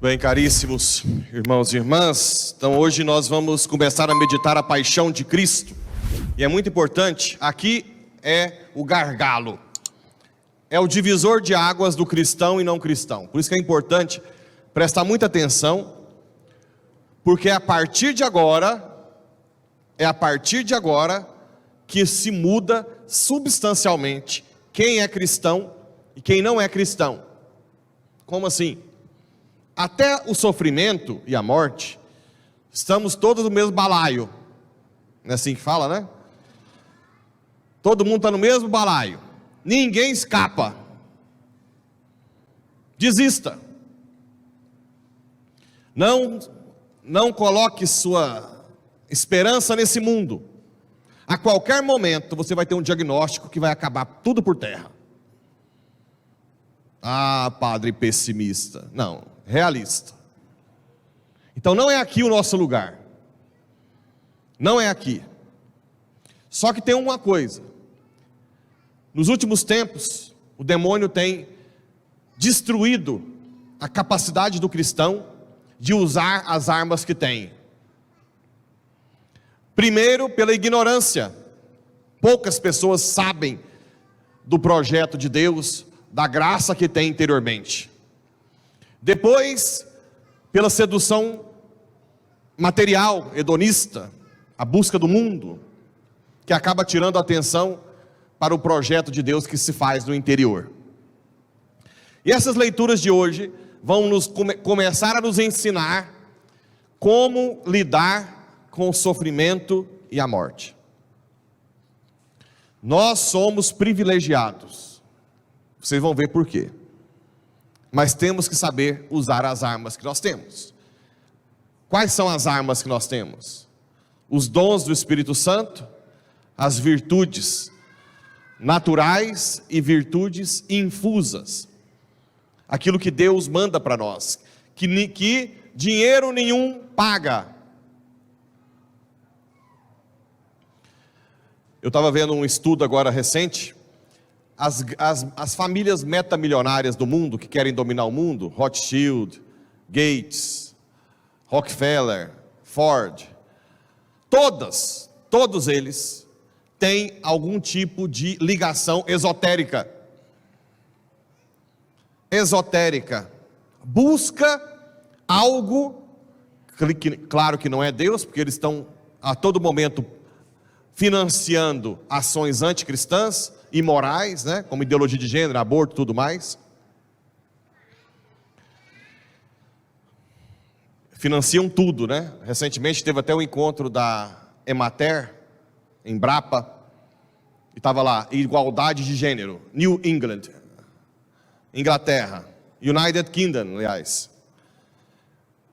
Bem, caríssimos irmãos e irmãs, então hoje nós vamos começar a meditar a paixão de Cristo. E é muito importante, aqui é o gargalo, é o divisor de águas do cristão e não cristão. Por isso que é importante prestar muita atenção, porque é a partir de agora que se muda substancialmente quem é cristão e quem não é cristão. Como assim? Até o sofrimento e a morte, estamos todos no mesmo balaio. Não é assim que fala, né? Todo mundo está no mesmo balaio. Ninguém escapa. Desista. Não coloque sua esperança nesse mundo. A qualquer momento você vai ter um diagnóstico que vai acabar tudo por terra. Ah, padre pessimista. Não, realista. Então não é aqui o nosso lugar. Não é aqui. Só que tem uma coisa. Nos últimos tempos, o demônio tem destruído a capacidade do cristão de usar as armas que tem. Primeiro, pela ignorância. Poucas pessoas sabem do projeto de Deus, da graça que tem interiormente. Depois, pela sedução material, hedonista, a busca do mundo, que acaba tirando a atenção para o projeto de Deus que se faz no interior. E essas leituras de hoje vão começar a nos ensinar como lidar com o sofrimento e a morte. Nós somos privilegiados. Vocês vão ver por quê. Mas temos que saber usar as armas que nós temos. Quais são as armas que nós temos? Os dons do Espírito Santo, as virtudes naturais e virtudes infusas. Aquilo que Deus manda para nós, que dinheiro nenhum paga. Eu estava vendo um estudo agora recente. As famílias metamilionárias do mundo, que querem dominar o mundo, Rothschild, Gates, Rockefeller, Ford, todos eles têm algum tipo de ligação esotérica. Busca algo, claro que não é Deus, porque eles estão a todo momento financiando ações anticristãs, imorais, né? Como ideologia de gênero, aborto e tudo mais. Financiam tudo, né? Recentemente teve até um encontro da Emater, em Brapa, e estava lá, igualdade de gênero, New England, Inglaterra, United Kingdom, aliás.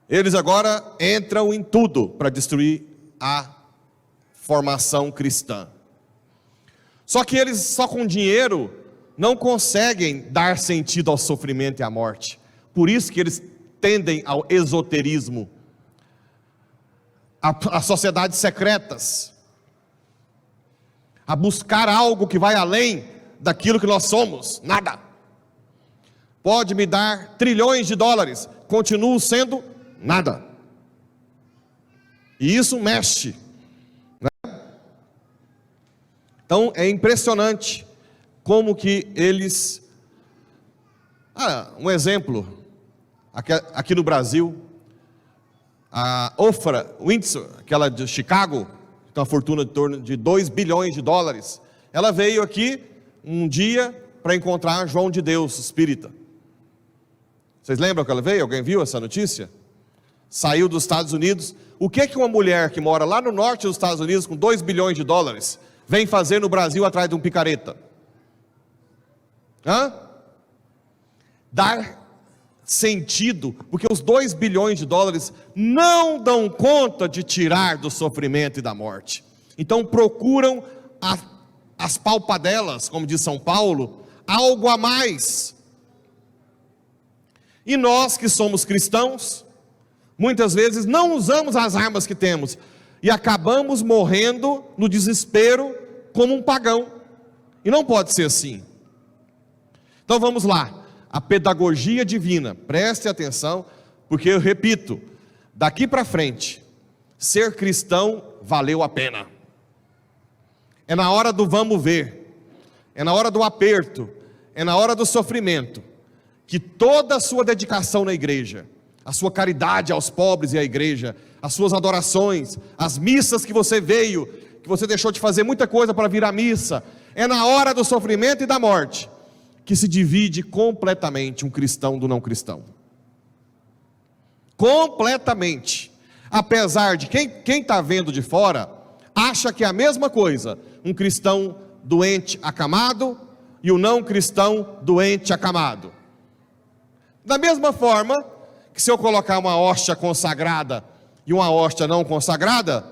Eles agora entram em tudo para destruir a formação cristã. Só que eles só com dinheiro não conseguem dar sentido ao sofrimento e à morte. Por isso que eles tendem ao esoterismo, a sociedades secretas, a buscar algo que vai além daquilo que nós somos. Nada. Pode me dar trilhões de dólares, continuo sendo nada. E isso mexe. Então é impressionante como que eles... um exemplo, aqui no Brasil, a Oprah Winfrey, aquela de Chicago, que tem uma fortuna de torno de 2 bilhões de dólares, ela veio aqui um dia para encontrar João de Deus, espírita. Vocês lembram que ela veio? Alguém viu essa notícia? Saiu dos Estados Unidos. O que uma mulher que mora lá no norte dos Estados Unidos com 2 bilhões de dólares vem fazer no Brasil atrás de um picareta? Dar sentido, porque os 2 bilhões de dólares não dão conta de tirar do sofrimento e da morte. Então procuram as palpadelas, como diz São Paulo, algo a mais. E nós que somos cristãos, muitas vezes não usamos as armas que temos, e acabamos morrendo no desespero como um pagão. E não pode ser assim. Então vamos lá, a pedagogia divina, preste atenção, Porque eu repito, daqui para frente, ser cristão valeu a pena. É na hora do vamos ver, é na hora do aperto, é na hora do sofrimento, que toda a sua dedicação na igreja, a sua caridade aos pobres e à igreja, as suas adorações, as missas que você veio, que você deixou de fazer muita coisa para vir à missa, é na hora do sofrimento e da morte, que se divide completamente um cristão do não cristão. Completamente. Apesar de quem está vendo de fora, acha que é a mesma coisa, um cristão doente acamado e o não cristão doente acamado. Da mesma forma que se eu colocar uma hóstia consagrada e uma hóstia não consagrada,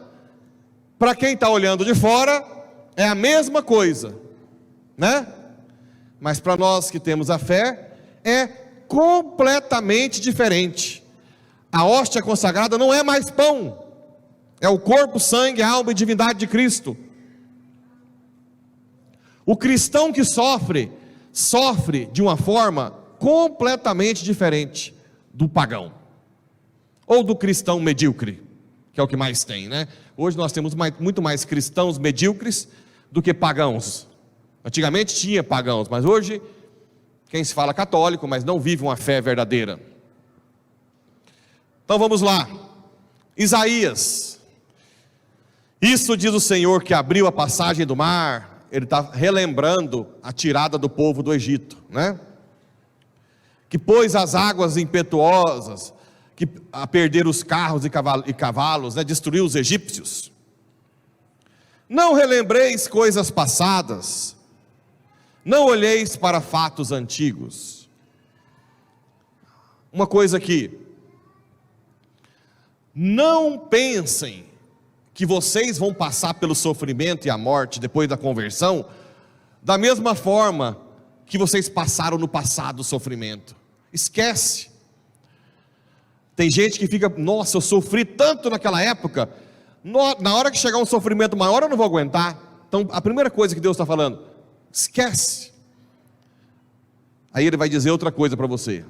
para quem está olhando de fora, é a mesma coisa, né? Mas para nós que temos a fé, é completamente diferente. A hóstia consagrada não é mais pão, é o corpo, sangue, alma e divindade de Cristo. O cristão que sofre de uma forma completamente diferente do pagão, ou do cristão medíocre, que é o que mais tem, né? Hoje nós temos muito mais cristãos medíocres do que pagãos. Antigamente tinha pagãos, mas hoje, quem se fala católico, mas não vive uma fé verdadeira. Então vamos lá, Isaías, isso diz o Senhor que abriu a passagem do mar. Ele está relembrando a tirada do povo do Egito, né? Que pôs as águas impetuosas, que a perder os carros e cavalos, né? Destruiu os egípcios. Não relembreis coisas passadas, não olheis para fatos antigos. Uma coisa aqui, não pensem que vocês vão passar pelo sofrimento e a morte depois da conversão, da mesma forma que vocês passaram no passado o sofrimento. Esquece. Tem gente que fica, nossa, eu sofri tanto naquela época, na hora que chegar um sofrimento maior eu não vou aguentar. Então a primeira coisa que Deus está falando, esquece. Aí Ele vai dizer outra coisa para você.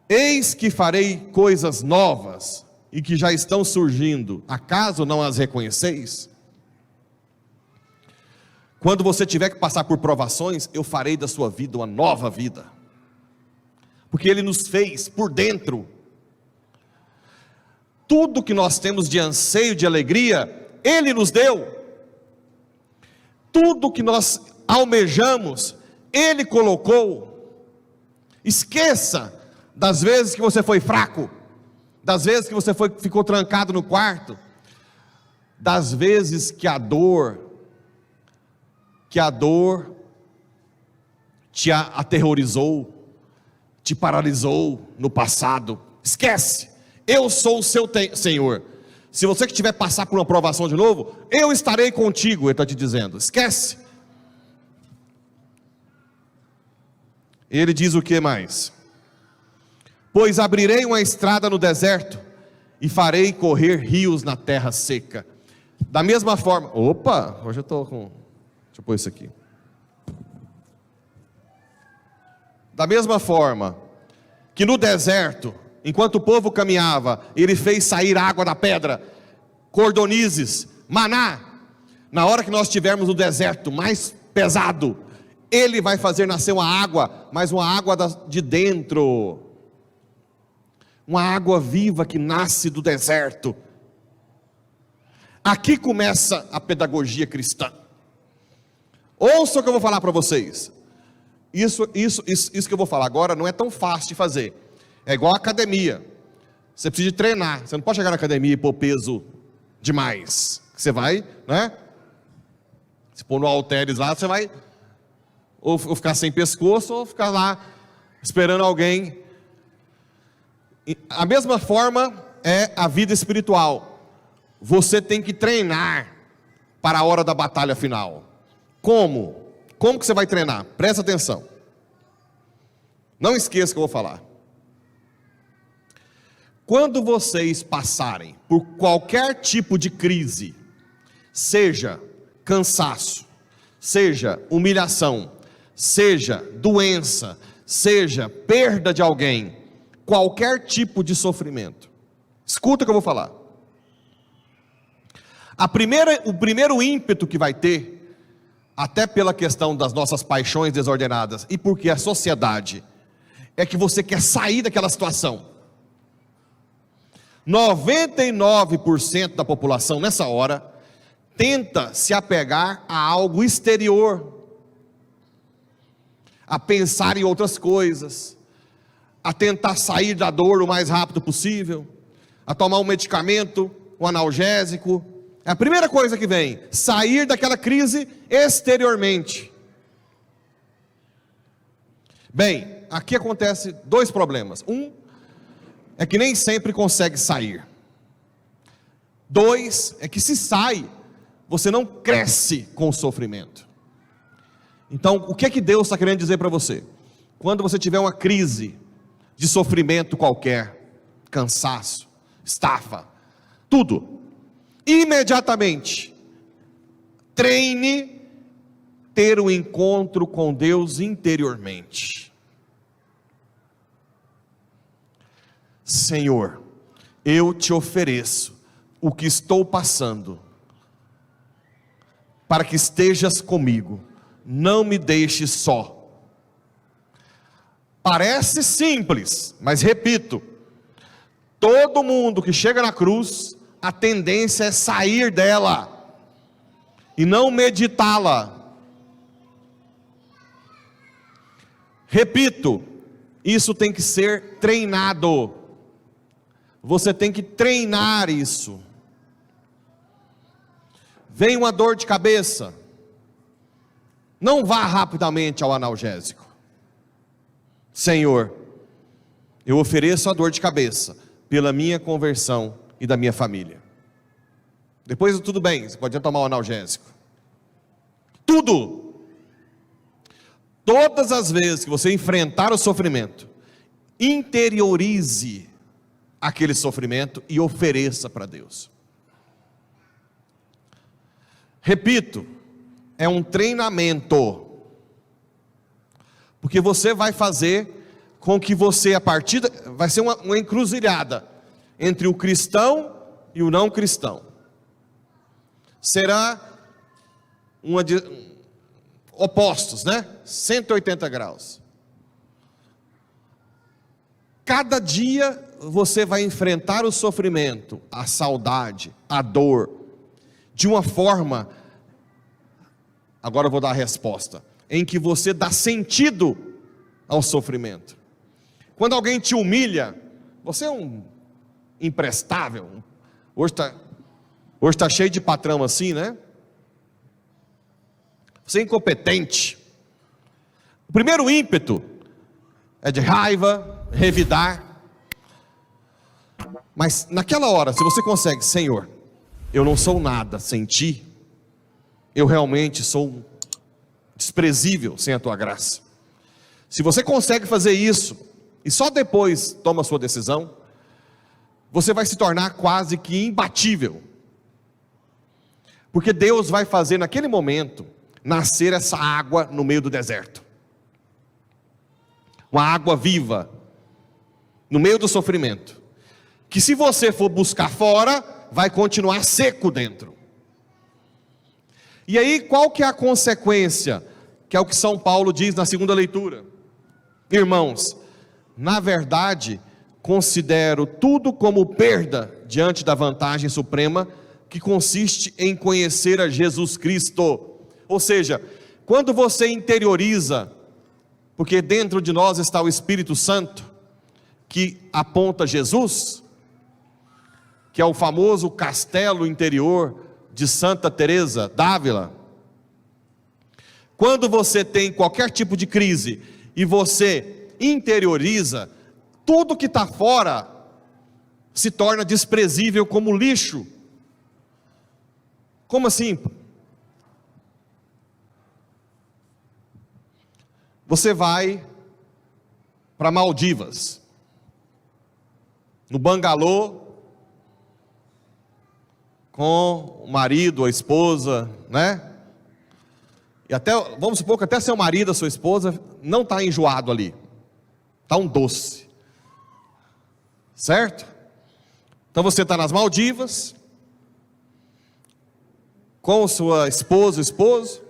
Eis que farei coisas novas, e que já estão surgindo, acaso não as reconheceis? Quando você tiver que passar por provações, eu farei da sua vida uma nova vida, porque Ele nos fez por dentro. Tudo que nós temos de anseio, de alegria, Ele nos deu. Tudo que nós almejamos, Ele colocou. Esqueça das vezes que você foi fraco, das vezes que você ficou trancado no quarto, das vezes que a dor te aterrorizou, te paralisou no passado. Esquece, eu sou o seu Senhor. Se você que tiver passar por uma provação de novo, eu estarei contigo, Ele está te dizendo. Esquece. Ele diz o que mais? Pois abrirei uma estrada no deserto, e farei correr rios na terra seca. Da mesma forma, hoje eu estou com, deixa eu pôr isso aqui. Da mesma forma, que no deserto, enquanto o povo caminhava, Ele fez sair água da pedra, cordonizes, maná. Na hora que nós estivermos no deserto mais pesado, Ele vai fazer nascer uma água, mas uma água de dentro, uma água viva que nasce do deserto. Aqui começa a pedagogia cristã. Ouça o que eu vou falar para vocês. Isso que eu vou falar agora não é tão fácil de fazer. É igual a academia. Você precisa de treinar. Você não pode chegar na academia e pôr peso demais. Você vai, né? Se pôr no halteres lá, você vai ou ficar sem pescoço, ou ficar lá esperando alguém. A mesma forma é a vida espiritual. Você tem que treinar para a hora da batalha final. Como? Como que você vai treinar? Presta atenção. Não esqueça que eu vou falar. Quando vocês passarem por qualquer tipo de crise, seja cansaço, seja humilhação, seja doença, seja perda de alguém, qualquer tipo de sofrimento, escuta o que eu vou falar. O primeiro ímpeto que vai ter, até pela questão das nossas paixões desordenadas, e porque a sociedade, é que você quer sair daquela situação. 99% da população nessa hora tenta se apegar a algo exterior, a pensar em outras coisas, a tentar sair da dor o mais rápido possível, a tomar um medicamento, um analgésico. É a primeira coisa que vem, sair daquela crise exteriormente. Bem, aqui acontece dois problemas. Um, é que nem sempre consegue sair. Dois, é que se sai, você não cresce com o sofrimento. Então, o que é que Deus está querendo dizer para você? Quando você tiver uma crise de sofrimento qualquer, cansaço, estafa, tudo, imediatamente, treine ter um encontro com Deus interiormente. Senhor, eu te ofereço o que estou passando, para que estejas comigo, não me deixes só. Parece simples, mas repito, todo mundo que chega na cruz, a tendência é sair dela, e não meditá-la. Repito, isso tem que ser treinado, você tem que treinar isso. Vem uma dor de cabeça, não vá rapidamente ao analgésico. Senhor, eu ofereço a dor de cabeça, pela minha conversão e da minha família. Depois tudo bem, você pode tomar o analgésico. Tudo. Todas as vezes que você enfrentar o sofrimento, interiorize aquele sofrimento e ofereça para Deus. Repito, é um treinamento, porque você vai fazer com que você, vai ser uma encruzilhada entre o cristão e o não cristão. Será opostos, né? 180 graus. Cada dia você vai enfrentar o sofrimento, a saudade, a dor, de uma forma, agora eu vou dar a resposta, em que você dá sentido ao sofrimento. Quando alguém te humilha, você é um imprestável. Hoje está cheio de patrão assim, né? Você é incompetente. O primeiro ímpeto é de raiva, revidar. Mas naquela hora, se você consegue, Senhor, eu não sou nada sem ti, eu realmente sou desprezível sem a tua graça. Se você consegue fazer isso, e só depois toma a sua decisão, você vai se tornar quase que imbatível, porque Deus vai fazer naquele momento nascer essa água no meio do deserto, uma água viva, no meio do sofrimento, que se você for buscar fora, vai continuar seco dentro. E aí qual que é a consequência? Que é o que São Paulo diz na segunda leitura. Irmãos, na verdade, considero tudo como perda diante da vantagem suprema, que consiste em conhecer a Jesus Cristo. Ou seja, quando você interioriza, porque dentro de nós está o Espírito Santo, que aponta Jesus, que é o famoso castelo interior de Santa Teresa d'Ávila. Quando você tem qualquer tipo de crise e você interioriza, tudo que está fora se torna desprezível como lixo. Como assim? Você vai para Maldivas, no bangalô, com o marido, a esposa, né? E até, vamos supor que até seu marido, a sua esposa, não está enjoado ali. Está um doce. Certo? Então você está nas Maldivas, com sua esposa, esposo,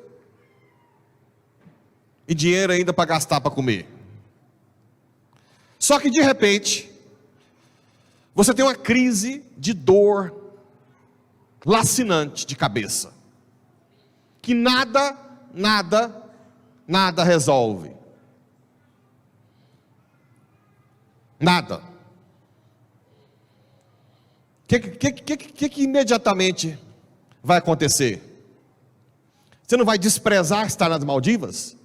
e dinheiro ainda para gastar para comer. Só que de repente, você tem uma crise de dor lacinante de cabeça, que nada resolve. Nada. O que imediatamente vai acontecer? Você não vai desprezar estar nas Maldivas?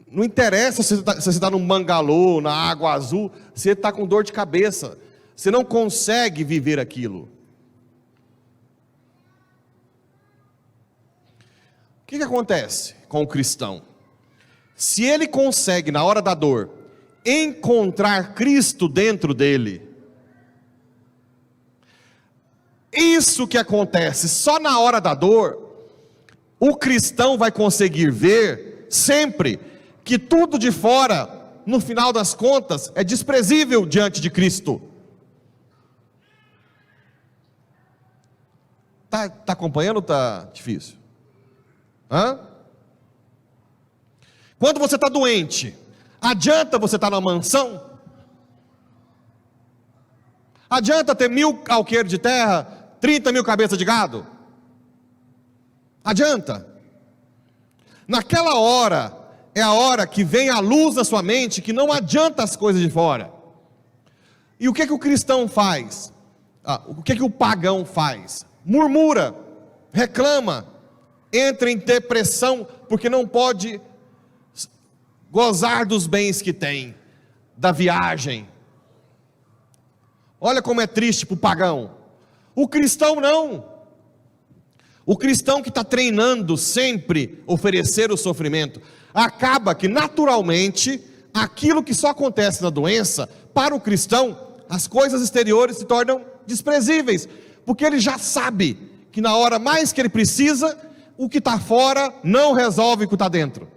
Não interessa se você está num bangalô, na água azul, você está com dor de cabeça, você não consegue viver aquilo. O que acontece com o cristão? Se ele consegue, na hora da dor, encontrar Cristo dentro dele, isso que acontece só na hora da dor, o cristão vai conseguir ver sempre que tudo de fora, no final das contas, é desprezível diante de Cristo. Tá acompanhando ou tá difícil? Quando você está doente, adianta você estar na mansão? Adianta ter 1000 alqueires de terra, 30 mil cabeças de gado? Adianta? Naquela hora, é a hora que vem a luz na sua mente, que não adianta as coisas de fora. E o que o cristão faz? O que o pagão faz? Murmura, reclama, entra em depressão, porque não pode gozar dos bens que tem, da viagem. Olha como é triste para o pagão. O cristão não. O cristão que está treinando sempre oferecer o sofrimento, acaba que naturalmente, aquilo que só acontece na doença, para o cristão, as coisas exteriores se tornam desprezíveis, porque ele já sabe que na hora mais que ele precisa, o que está fora não resolve o que está dentro.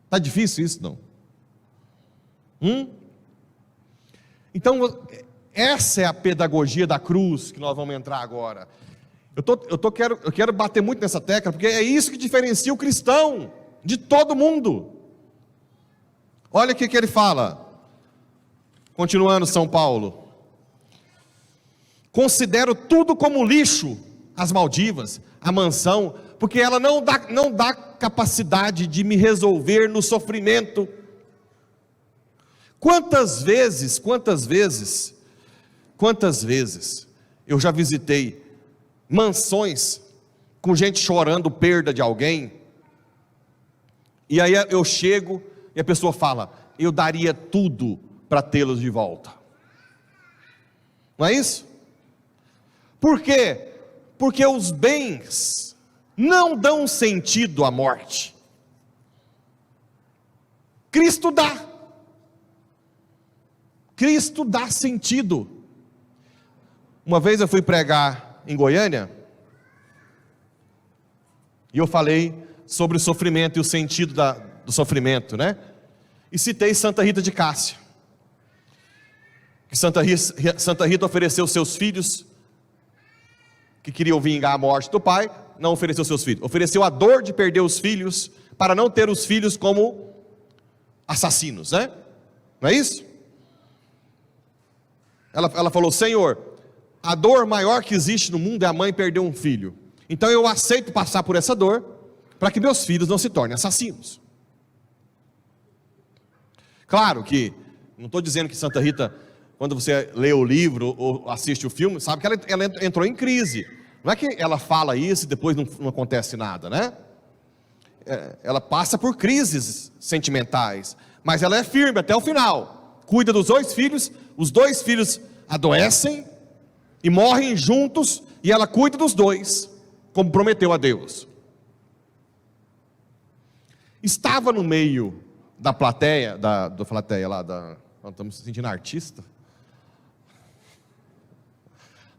Está difícil isso, não? Então, essa é a pedagogia da cruz que nós vamos entrar agora. Eu quero bater muito nessa tecla, porque é isso que diferencia o cristão de todo mundo. Olha o que ele fala, continuando São Paulo: considero tudo como lixo, as Maldivas, a mansão, porque ela não dá capacidade de me resolver no sofrimento. Quantas vezes eu já visitei mansões com gente chorando perda de alguém, e aí eu chego e a pessoa fala: eu daria tudo para tê-los de volta. Não é isso? Por quê? Porque os bens não dão sentido à morte. Cristo dá sentido. Uma vez eu fui pregar em Goiânia, e eu falei sobre o sofrimento e o sentido do sofrimento, né? E citei Santa Rita de Cássia, que Santa Rita ofereceu seus filhos, que queriam vingar a morte do pai, não ofereceu seus filhos, ofereceu a dor de perder os filhos, para não ter os filhos como assassinos, né? Não é isso? Ela falou: Senhor, a dor maior que existe no mundo é a mãe perder um filho, então eu aceito passar por essa dor, para que meus filhos não se tornem assassinos. Claro que, não estou dizendo que Santa Rita, quando você lê o livro ou assiste o filme, sabe que ela entrou em crise. Não é que ela fala isso e depois não acontece nada, né? Ela passa por crises sentimentais, mas ela é firme até o final, cuida dos 2 filhos, os 2 filhos adoecem e morrem juntos, e ela cuida dos 2, como prometeu a Deus. Estava no meio da plateia, estamos se sentindo artista.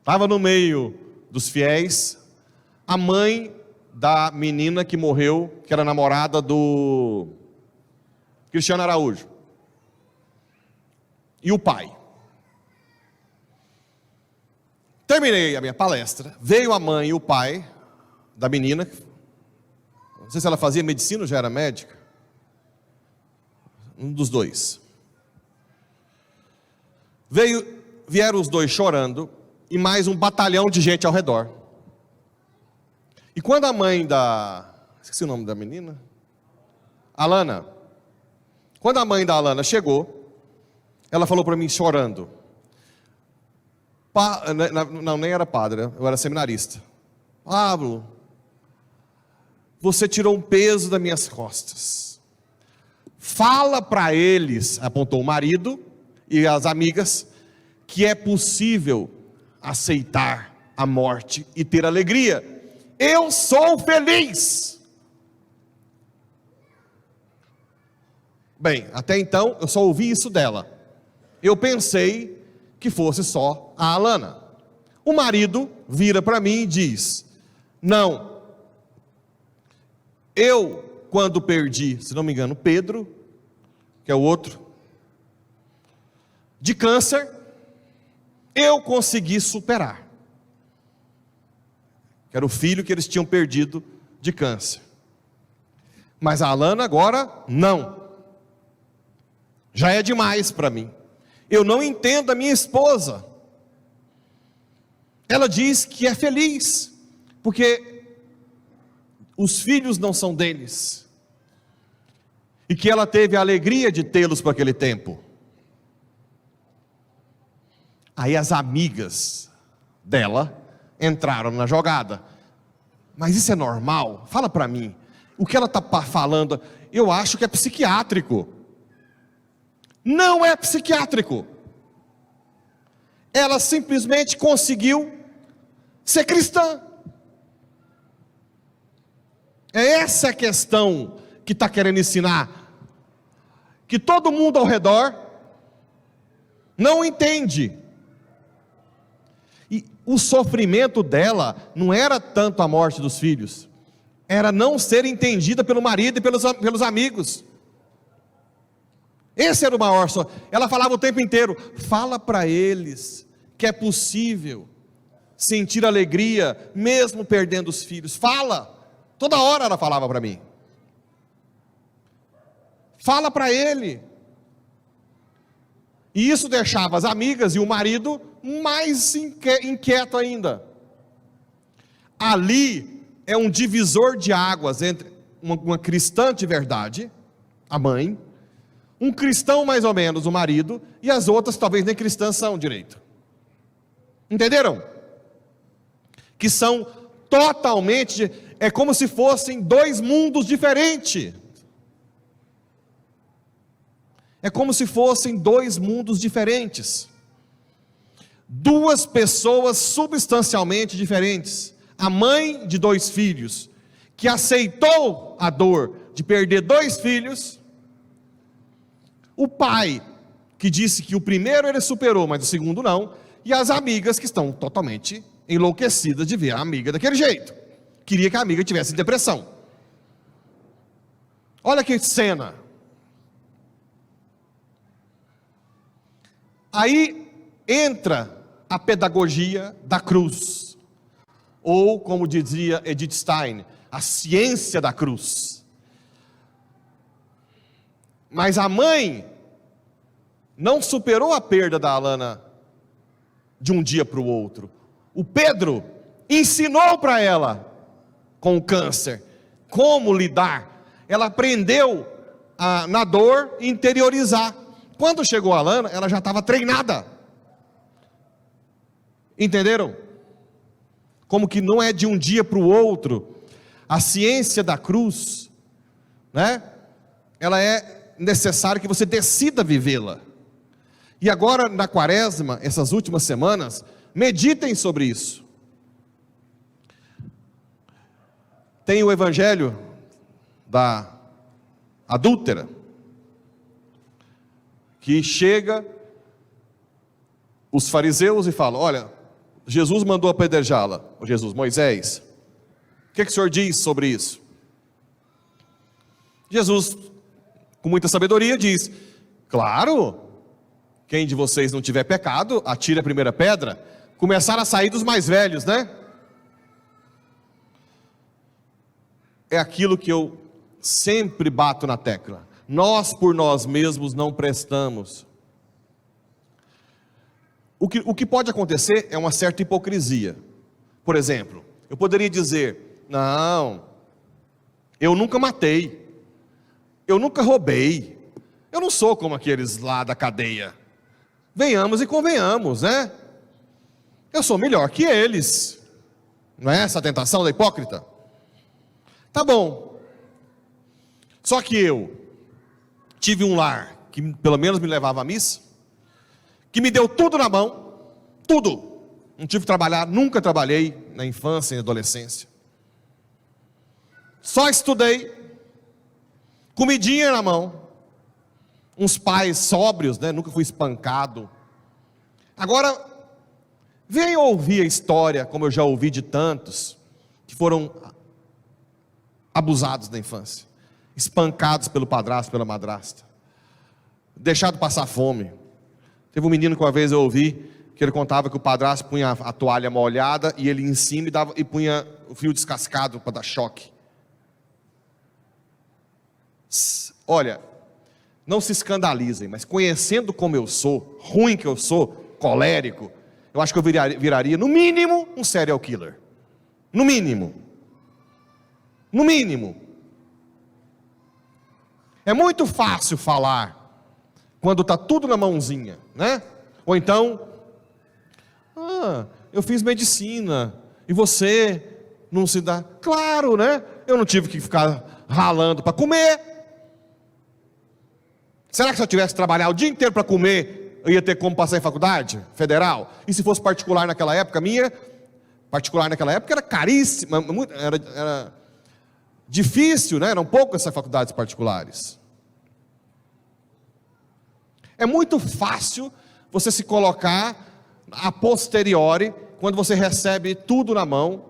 Estava no meio dos fiéis a mãe da menina que morreu, que era namorada do Cristiano Araújo. E o pai. Terminei a minha palestra, veio a mãe e o pai da menina, não sei se ela fazia medicina ou já era médica, um dos dois. Vieram os dois chorando, e mais um batalhão de gente ao redor. E quando a mãe esqueci o nome da menina, Alana, quando a mãe da Alana chegou, ela falou para mim chorando, não, nem era padre, eu era seminarista. Pablo, você tirou um peso das minhas costas. Fala para eles, apontou o marido e as amigas, que é possível aceitar a morte e ter alegria. Eu sou feliz. Bem, até então eu só ouvi isso dela. Eu pensei que fosse só a Alana. O marido vira para mim e diz: não, eu quando perdi, se não me engano, Pedro, que é o outro, de câncer, eu consegui superar. Que era o filho que eles tinham perdido de câncer. Mas a Alana agora, não. Já é demais para mim. Eu não entendo a minha esposa. Ela diz que é feliz, porque os filhos não são deles. E que ela teve a alegria de tê-los por aquele tempo. Aí as amigas dela entraram na jogada. Mas isso é normal? Fala para mim. O que ela está falando, eu acho que é psiquiátrico. Não é psiquiátrico. Ela simplesmente conseguiu ser cristã. É essa a questão que está querendo ensinar. Que todo mundo ao redor não entende. E o sofrimento dela não era tanto a morte dos filhos, era não ser entendida pelo marido e pelos amigos. Esse era o maior. Ela falava o tempo inteiro: fala para eles que é possível sentir alegria mesmo perdendo os filhos. Fala. Toda hora ela falava para mim. Fala para ele. E isso deixava as amigas e o marido mais inquieto ainda. Ali é um divisor de águas entre uma cristã de verdade, a mãe, um cristão mais ou menos, o marido, e as outras talvez nem cristãs são direito. Entenderam? Que são totalmente, é como se fossem dois mundos diferentes. É como se fossem dois mundos diferentes. Duas pessoas substancialmente diferentes. A mãe de dois filhos, que aceitou a dor de perder dois filhos. O pai, que disse que o primeiro ele superou, mas o segundo não. E as amigas que estão totalmente enlouquecidas de ver a amiga daquele jeito. Queria que a amiga tivesse depressão. Olha que cena. Aí entra a pedagogia da cruz, ou como dizia Edith Stein, a ciência da cruz. Mas a mãe não superou a perda da Alana de um dia para o outro. O Pedro ensinou para ela com o câncer como lidar. Ela aprendeu na dor interiorizar. Quando chegou a Alana, ela já estava treinada. Entenderam? Como que não é de um dia para o outro. A ciência da cruz, né? Ela é necessário que você decida vivê-la. E agora na quaresma, essas últimas semanas, meditem sobre isso. Tem o evangelho da adúltera, que chega os fariseus e fala: olha, Jesus mandou apedrejá-la. Moisés, que o Senhor diz sobre isso? Jesus, com muita sabedoria, diz: claro, quem de vocês não tiver pecado, atire a primeira pedra. Começaram a sair dos mais velhos, né? É aquilo que eu sempre bato na tecla: nós por nós mesmos não prestamos. O que pode acontecer é uma certa hipocrisia. Por exemplo, eu poderia dizer: não, eu nunca matei, eu nunca roubei, eu não sou como aqueles lá da cadeia. Venhamos e convenhamos, né? Eu sou melhor que eles. Não é essa a tentação da hipócrita? Tá bom. Só que eu tive um lar que pelo menos me levava à missa, que me deu tudo na mão, tudo. Não tive que trabalhar, nunca trabalhei na infância e adolescência. Só estudei, comidinha na mão, uns pais sóbrios, né? Nunca fui espancado. Agora, venha ouvir a história, como eu já ouvi de tantos, que foram abusados na infância, espancados pelo padrasto, pela madrasta, deixado passar fome. Teve um menino que uma vez eu ouvi, que ele contava que o padrasto punha a toalha molhada, e ele em cima e punha o fio descascado para dar choque. Olha, não se escandalizem, mas conhecendo como eu sou, ruim que eu sou, colérico, eu acho que eu viraria no mínimo um serial killer. No mínimo. No mínimo. É muito fácil falar quando está tudo na mãozinha, né? Ou então, eu fiz medicina e você não se dá. Claro, né? Eu não tive que ficar ralando para comer. Será que se eu tivesse que trabalhar o dia inteiro para comer, eu ia ter como passar em faculdade federal? E se fosse particular naquela época, particular naquela época era caríssima, era difícil, né? Eram poucas essas faculdades particulares. É muito fácil você se colocar a posteriori, quando você recebe tudo na mão,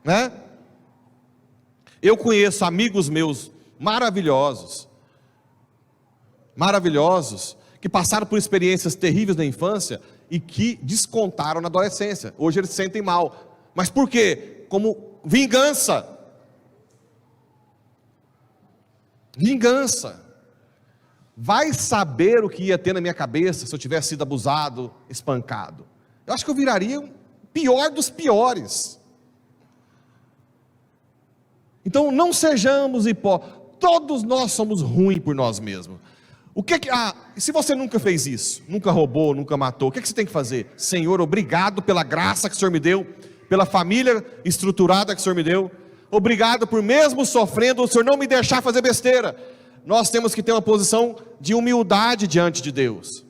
né? Eu conheço amigos meus maravilhosos, que passaram por experiências terríveis na infância e que descontaram na adolescência. Hoje eles se sentem mal. Mas por quê? Como vingança. Vingança. Vai saber o que ia ter na minha cabeça se eu tivesse sido abusado, espancado. Eu acho que eu viraria o pior dos piores. Então não sejamos hipócritas. Todos nós somos ruins por nós mesmos. E se você nunca fez isso, nunca roubou, nunca matou, o que você tem que fazer? Senhor, obrigado pela graça que o Senhor me deu, pela família estruturada que o Senhor me deu, obrigado por mesmo sofrendo, o Senhor não me deixar fazer besteira. Nós temos que ter uma posição de humildade diante de Deus.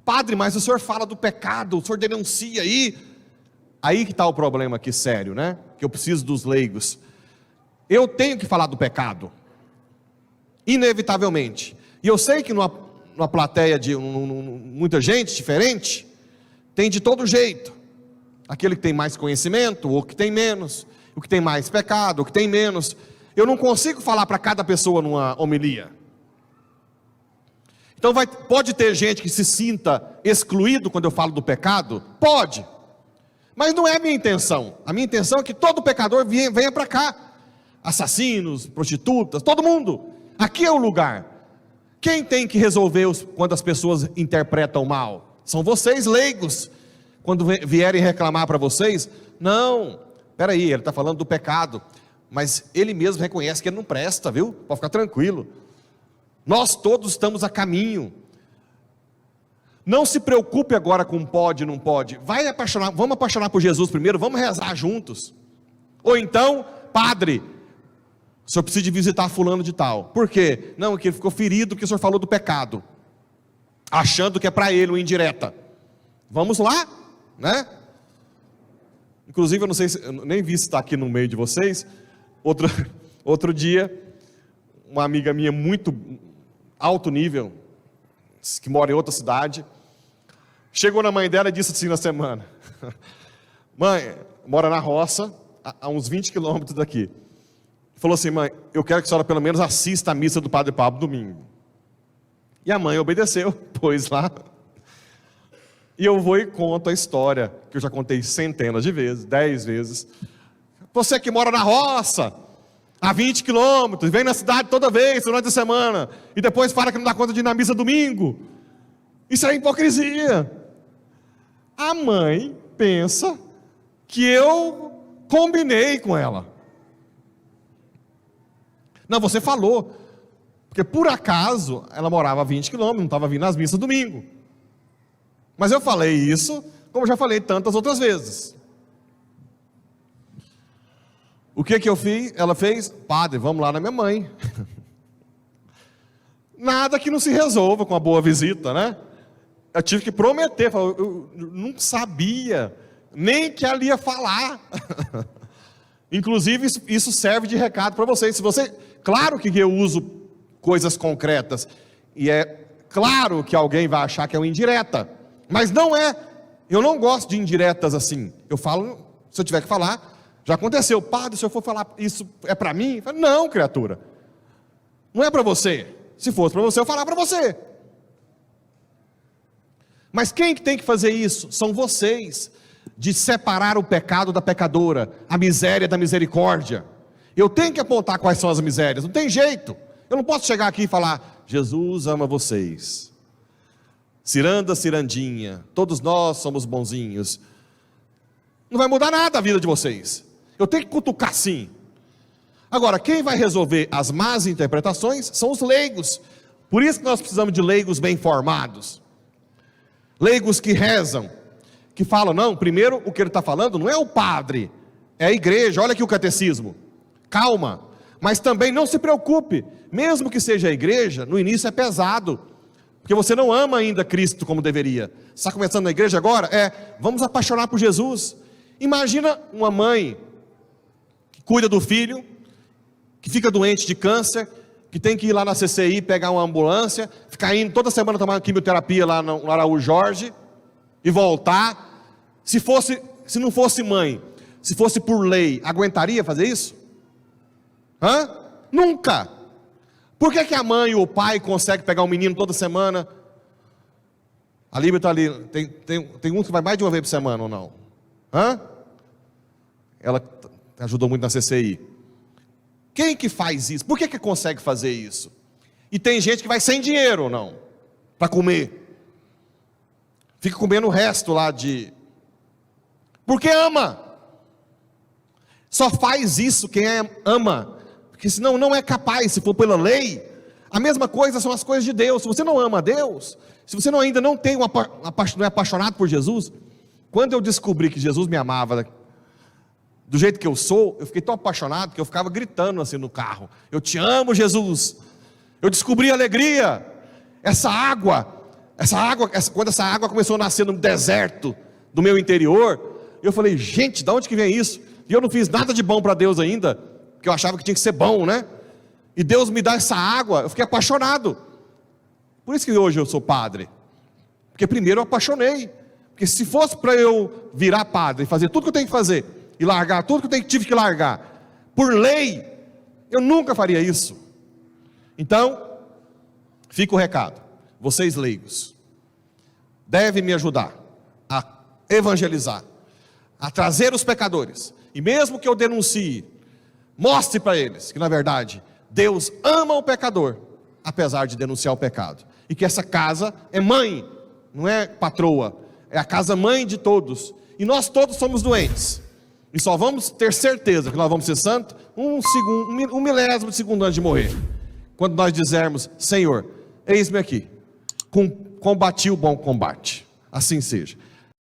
Padre, mas o Senhor fala do pecado, o Senhor denuncia aí que está o problema aqui sério, né? Que eu preciso dos leigos. Eu tenho que falar do pecado, inevitavelmente. E eu sei que numa plateia de muita gente diferente, tem de todo jeito. Aquele que tem mais conhecimento, ou que tem menos, o que tem mais pecado, o que tem menos. Eu não consigo falar para cada pessoa numa homilia. Então pode ter gente que se sinta excluído quando eu falo do pecado? Pode. Mas não é a minha intenção. A minha intenção é que todo pecador venha para cá. Assassinos, prostitutas, todo mundo. Aqui é o lugar. Quem tem que resolver quando as pessoas interpretam mal? São vocês, leigos. Quando vierem reclamar para vocês, não, peraí, ele está falando do pecado. Mas ele mesmo reconhece que ele não presta, viu? Pode ficar tranquilo. Nós todos estamos a caminho. Não se preocupe agora com pode, não pode. Vamos apaixonar por Jesus primeiro, vamos rezar juntos. Ou então, padre, o senhor precisa de visitar fulano de tal. Por quê? Não, que ele ficou ferido porque o senhor falou do pecado, achando que é para ele uma indireta. Vamos lá, né? Inclusive, eu não sei, eu nem vi se está aqui no meio de vocês. Outro dia, uma amiga minha muito alto nível, que mora em outra cidade, chegou na mãe dela e disse assim na semana: mãe, mora na roça, a uns 20 quilômetros daqui. Falou assim: mãe, eu quero que a senhora pelo menos assista a missa do Padre Pablo domingo. E a mãe obedeceu, pôs lá. E eu vou e conto a história, que eu já contei centenas de vezes, 10 vezes. Você que mora na roça, a 20 quilômetros, vem na cidade toda vez, durante a semana, e depois fala que não dá conta de ir na missa domingo. Isso é hipocrisia. A mãe pensa que eu combinei com ela. Não, você falou, porque por acaso ela morava a 20 quilômetros, não estava vindo nas missas domingo. Mas eu falei isso, como já falei tantas outras vezes. O que eu fiz? Ela fez: padre, vamos lá na minha mãe. Nada que não se resolva com a boa visita, né? Eu tive que prometer, eu não sabia nem que ela ia falar. Inclusive, isso serve de recado para vocês. Se você, claro que eu uso coisas concretas, e é claro que alguém vai achar que é uma indireta, mas não é. Eu não gosto de indiretas assim. Eu falo, se eu tiver que falar, já aconteceu: padre, se eu for falar isso é para mim? Eu falo: não, criatura, não é para você. Se fosse para você, eu falar para você. Mas quem que tem que fazer isso? São vocês, de separar o pecado da pecadora, a miséria da misericórdia. Eu tenho que apontar quais são as misérias, não tem jeito. Eu não posso chegar aqui e falar: Jesus ama vocês, ciranda, cirandinha, todos nós somos bonzinhos. Não vai mudar nada a vida de vocês. Eu tenho que cutucar sim. Agora, quem vai resolver as más interpretações são os leigos. Por isso que nós precisamos de leigos bem formados. Leigos que rezam, que falam: não, primeiro o que ele está falando não é o padre, é a igreja. Olha aqui o catecismo. Calma, mas também não se preocupe, mesmo que seja a igreja, no início é pesado, porque você não ama ainda Cristo como deveria. Está começando na igreja agora? Vamos apaixonar por Jesus. Imagina uma mãe que cuida do filho, que fica doente de câncer, que tem que ir lá na CCI, pegar uma ambulância, ficar indo toda semana tomar quimioterapia lá no Araújo Jorge, e voltar. Se não fosse mãe, se fosse por lei, aguentaria fazer isso? Nunca. Por que a mãe ou o pai consegue pegar um menino toda semana? A Líbia está ali, tem um que vai mais de uma vez por semana ou não? Ela ajudou muito na CCI. Quem que faz isso? Por que consegue fazer isso? E tem gente que vai sem dinheiro ou não, para comer. Fica comendo o resto lá porque ama. Só faz isso quem ama. Porque senão não é capaz, se for pela lei. A mesma coisa são as coisas de Deus. Se você não ama a Deus, se você ainda não é apaixonado por Jesus. Quando eu descobri que Jesus me amava do jeito que eu sou, eu fiquei tão apaixonado que eu ficava gritando assim no carro: eu te amo, Jesus. Eu descobri a alegria. Quando essa água começou a nascer no deserto do meu interior, eu falei: gente, de onde que vem isso? E eu não fiz nada de bom para Deus ainda, porque eu achava que tinha que ser bom, né? E Deus me dá essa água, eu fiquei apaixonado. Por isso que hoje eu sou padre, porque primeiro eu apaixonei. Porque se fosse para eu virar padre e fazer tudo que eu tenho que fazer, e largar tudo que eu tive que largar, por lei, eu nunca faria isso. Então, fica o recado: vocês leigos devem me ajudar a evangelizar, a trazer os pecadores, e mesmo que eu denuncie, mostre para eles que na verdade Deus ama o pecador, apesar de denunciar o pecado, e que essa casa é mãe, não é patroa, é a casa mãe de todos, e nós todos somos doentes, e só vamos ter certeza que nós vamos ser santos um milésimo de segundo antes de morrer, quando nós dizermos: Senhor, eis-me aqui, combati o bom combate. Assim seja.